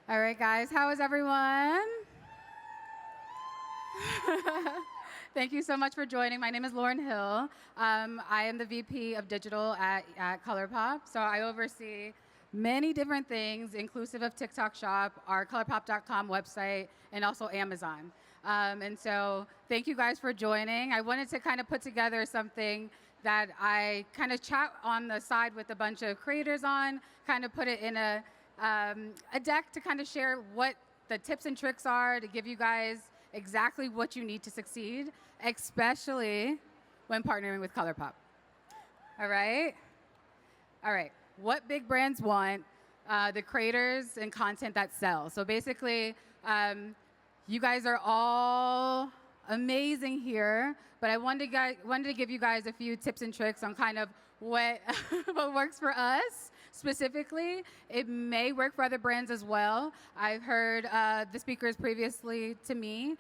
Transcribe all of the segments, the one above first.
All right, guys, how is everyone? Thank you so much for joining. My name is Lauren Hill. I am the VP of Digital at ColourPop. So I oversee many different things, inclusive of TikTok Shop, our ColourPop.com website, and also Amazon. And so thank you guys for joining. I wanted to kind of put together something that I kind of chat on the side with a bunch of creators on, kind of put it in a deck to kind of share what the tips and tricks are to give you guys exactly what you need to succeed, especially when partnering with ColourPop. All right? All right. What big brands want? The creators and content that sells. So basically, you guys are all amazing here, but I wanted to give you guys a few tips and tricks on kind of what what works for us specifically. It may work for other brands as well. I've heard the speakers previously to me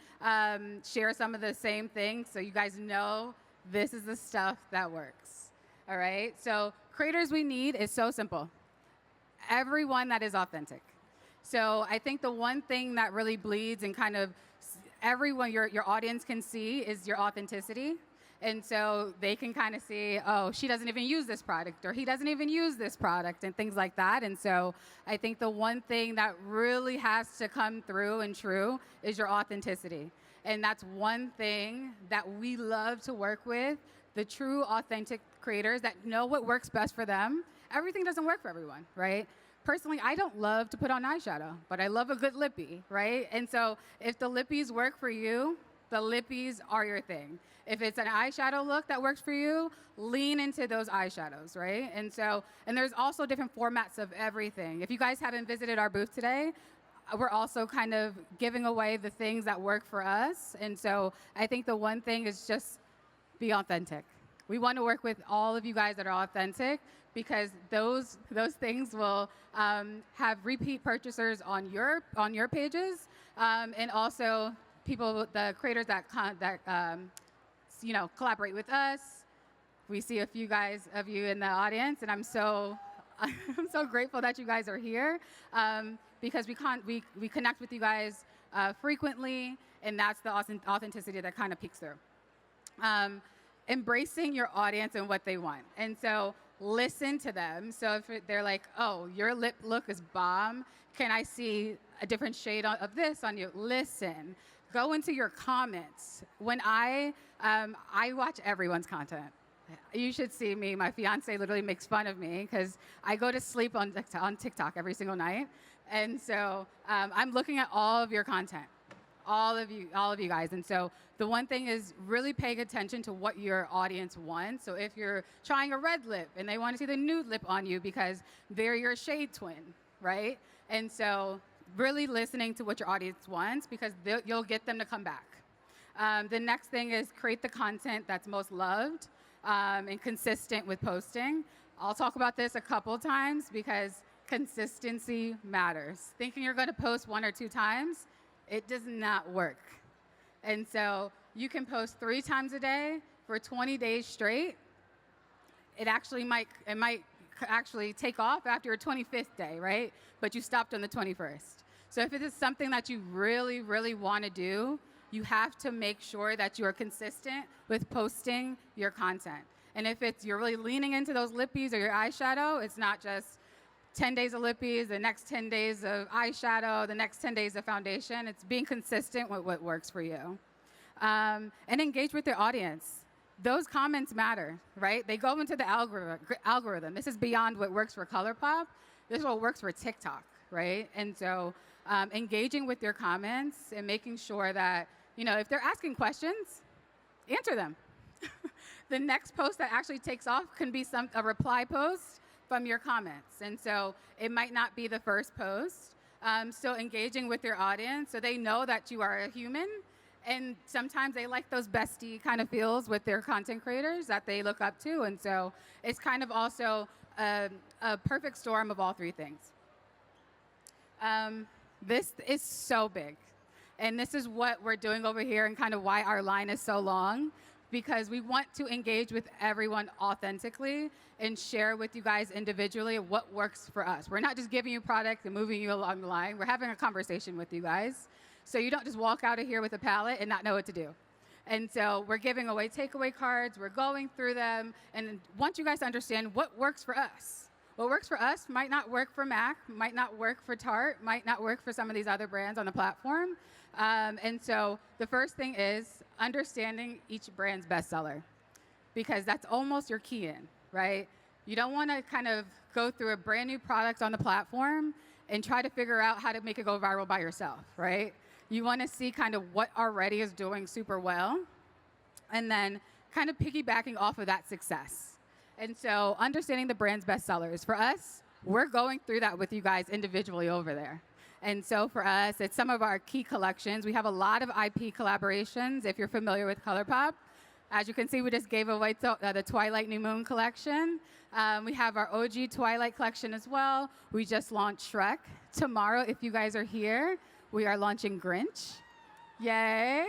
share some of the same things, so you guys know this is the stuff that works. All right, so creators we need is so simple. Everyone that is authentic. So I think the one thing that really bleeds and kind of everyone, your audience can see is your authenticity. And so they can kind of see, oh, she doesn't even use this product, or he doesn't even use this product, and things like that. And so I think the one thing that really has to come through and true is your authenticity. And that's one thing that we love to work with, the true authentic creators that know what works best for them. Everything doesn't work for everyone, right? Personally, I don't love to put on eyeshadow, but I love a good lippy, right? And so if the lippies work for you, the lippies are your thing. If it's an eyeshadow look that works for you, lean into those eyeshadows, right? And there's also different formats of everything. If you guys haven't visited our booth today, we're also kind of giving away the things that work for us. And so I think the one thing is just be authentic. We want to work with all of you guys that are authentic, because those things will have repeat purchasers on your pages, and also people, the creators that collaborate with us. We see a few guys of you in the audience, and I'm so grateful that you guys are here, because we connect with you guys frequently, and that's the authenticity that kind of peeks through. Embracing your audience and what they want. And so listen to them. So if they're like, oh, your lip look is bomb, can I see a different shade of this on you? Listen. Go into your comments. When I watch everyone's content. You should see me. My fiance literally makes fun of me because I go to sleep on TikTok every single night. And so I'm looking at all of your content. All of you guys. And so the one thing is really paying attention to what your audience wants. So if you're trying a red lip and they want to see the nude lip on you because they're your shade twin, right? And so really listening to what your audience wants, because you'll get them to come back. The next thing is create the content that's most loved and consistent with posting. I'll talk about this a couple times because consistency matters. Thinking you're going to post 1 or 2 times, it does not work. And so you can post 3 times a day for 20 days straight. It might actually take off after your 25th day, right? But you stopped on the 21st. So if it is something that you really, really want to do, you have to make sure that you are consistent with posting your content. And if you're really leaning into those lippies or your eyeshadow, it's not just 10 days of lippies, the next 10 days of eyeshadow, the next 10 days of foundation. It's being consistent with what works for you. And engage with your audience. Those comments matter, right? They go into the algorithm. This is beyond what works for ColourPop. This is what works for TikTok, right? And so engaging with your comments and making sure that, if they're asking questions, answer them. The next post that actually takes off can be a reply post from your comments. And so it might not be the first post. So engaging with your audience so they know that you are a human. And sometimes they like those bestie kind of feels with their content creators that they look up to. And so it's kind of also a perfect storm of all 3 things. This is so big. And this is what we're doing over here and kind of why our line is so long. because we want to engage with everyone authentically and share with you guys individually what works for us. We're not just giving you product and moving you along the line. We're having a conversation with you guys. So you don't just walk out of here with a palette and not know what to do. And so we're giving away takeaway cards. We're going through them and want you guys to understand what works for us. What works for us might not work for MAC, might not work for Tarte, might not work for some of these other brands on the platform. And so the first thing is understanding each brand's bestseller, because that's almost your key in, right? You don't want to kind of go through a brand new product on the platform and try to figure out how to make it go viral by yourself, right? You want to see kind of what already is doing super well and then kind of piggybacking off of that success. And so understanding the brand's bestsellers. For us, we're going through that with you guys individually over there. And so for us, it's some of our key collections. We have a lot of IP collaborations, if you're familiar with ColourPop. As you can see, we just gave away the Twilight New Moon collection. We have our OG Twilight collection as well. We just launched Shrek. Tomorrow, if you guys are here, we are launching Grinch. Yay.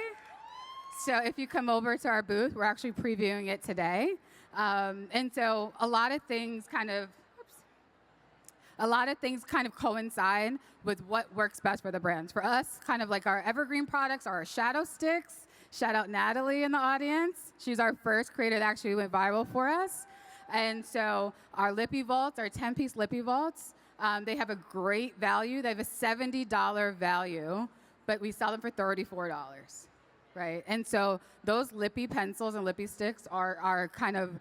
So if you come over to our booth, we're actually previewing it today. And so a lot of things kind of coincide with what works best for the brands. For us, kind of like our evergreen products are our shadow sticks. Shout out Natalie in the audience. She's our first creator that actually went viral for us. And so our Lippy Vaults, our 10-piece Lippy Vaults, they have a great value. They have a $70 value, but we sell them for $34, right? And so those Lippy pencils and Lippy sticks are our kind of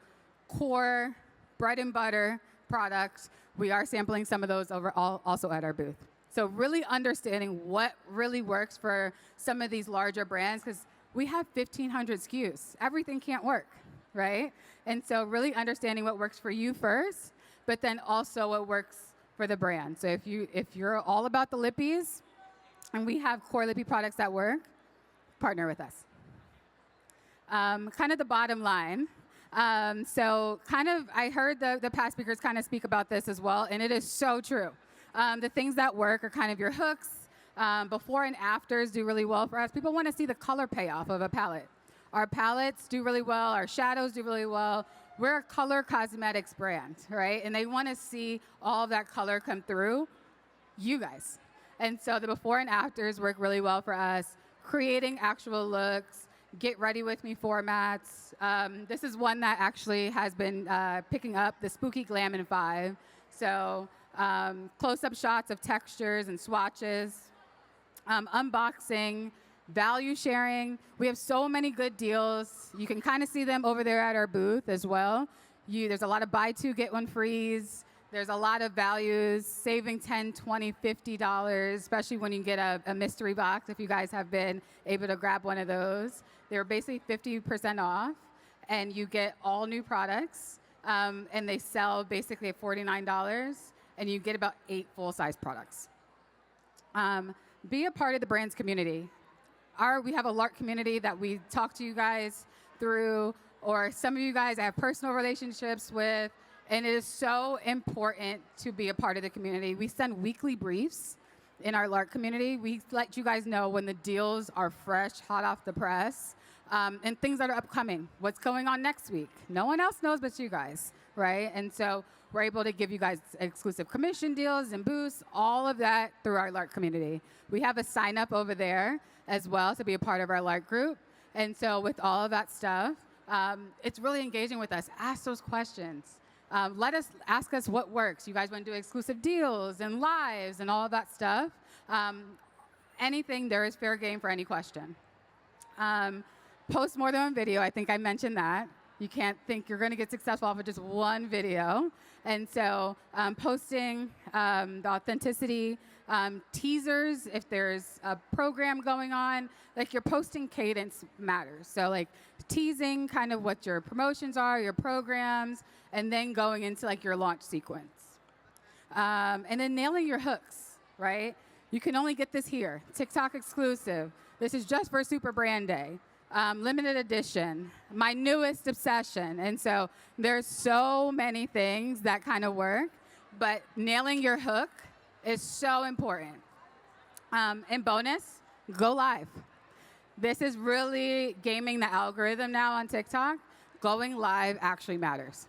core bread and butter products. We are sampling some of those also at our booth. So really understanding what really works for some of these larger brands, because we have 1,500 SKUs. Everything can't work, right? And so really understanding what works for you first, but then also what works for the brand. So if you're all about the Lippies, and we have core Lippy products that work, partner with us. Kind of the bottom line. So kind of, I heard the past speakers kind of speak about this as well, and it is so true. The things that work are kind of your hooks. Before and afters do really well for us. People want to see the color payoff of a palette. Our palettes do really well. Our shadows do really well. We're a color cosmetics brand, right? And they want to see all of that color come through you guys. And so the before and afters work really well for us. Creating actual looks, get ready with me formats. This is one that actually has been picking up the Spooky Glam in 5. So close-up shots of textures and swatches. Unboxing, value sharing. We have so many good deals. You can kind of see them over there at our booth as well. There's a lot of buy two, get one frees. There's a lot of values, saving $10, $20, $50, especially when you get a mystery box, if you guys have been able to grab one of those. They're basically 50% off, and you get all new products, and they sell basically at $49, and you get about 8 full-size products. Be a part of the brand's community. We have a LARC community that we talk to you guys through, or some of you guys I have personal relationships with, and it is so important to be a part of the community. We send weekly briefs in our LARC community. We let you guys know when the deals are fresh, hot off the press, and things that are upcoming. What's going on next week? No one else knows but you guys, right? And so we're able to give you guys exclusive commission deals and boosts, all of that through our LARC community. We have a sign up over there as well to be a part of our LARC group. And so with all of that stuff, it's really engaging with us. Ask those questions. Ask us what works. You guys want to do exclusive deals and lives and all of that stuff. Anything, there is fair game for any question. Post more than one video. I think I mentioned that. You can't think you're going to get successful off of just one video. And so posting the authenticity, teasers, if there's a program going on, like your posting cadence matters. So like teasing kind of what your promotions are, your programs, and then going into like your launch sequence. And then nailing your hooks, right? You can only get this here. TikTok exclusive. This is just for Super Brand Day. Limited edition, my newest obsession. And so there's so many things that kind of work, but nailing your hook is so important. And bonus, go live. This is really gaming the algorithm now on TikTok. Going live actually matters.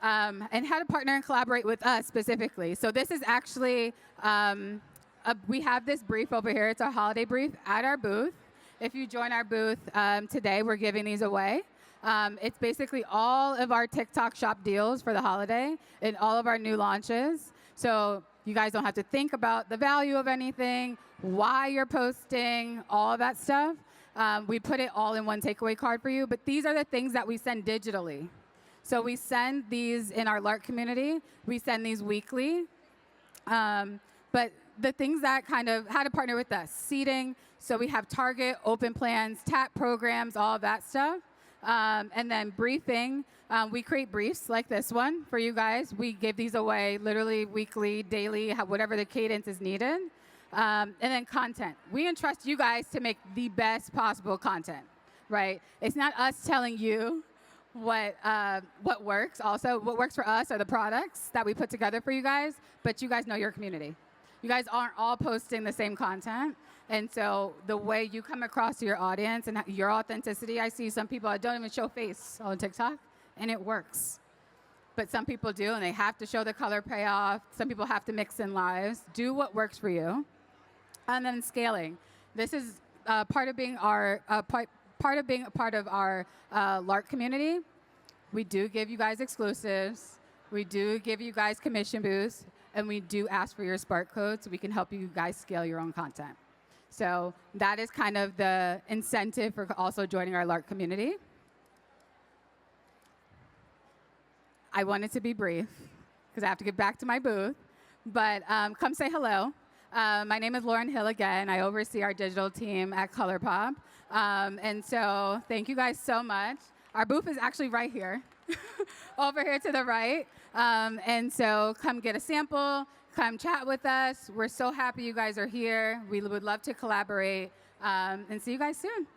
And how to partner and collaborate with us specifically. So this is actually, we have this brief over here. It's our holiday brief at our booth. If you join our booth today, we're giving these away. It's basically all of our TikTok shop deals for the holiday and all of our new launches. So you guys don't have to think about the value of anything, why you're posting, all of that stuff. We put it all in one takeaway card for you, but these are the things that we send digitally. So we send these in our LARC community. We send these weekly. But the things that kind of, how to partner with us, seating. So we have Target, open plans, TAP programs, all of that stuff. And then briefing. We create briefs like this one for you guys. We give these away literally weekly, daily, whatever the cadence is needed. And then content. We entrust you guys to make the best possible content, right? It's not us telling you what works. Also, what works for us are the products that we put together for you guys, but you guys know your community. You guys aren't all posting the same content. And so the way you come across to your audience and your authenticity, I see some people that don't even show face on TikTok, and it works. But some people do, and they have to show the color payoff. Some people have to mix in lives. Do what works for you. And then scaling. This is part of being a part of our LARC community. We do give you guys exclusives. We do give you guys commission boosts. And we do ask for your Spark code so we can help you guys scale your own content. So that is kind of the incentive for also joining our LARC community. I wanted to be brief because I have to get back to my booth. But come say hello. My name is Lauren Hill again. I oversee our digital team at ColourPop. And so thank you guys so much. Our booth is actually right here, over here to the right. And so come get a sample, come chat with us. We're so happy you guys are here. We would love to collaborate, and see you guys soon.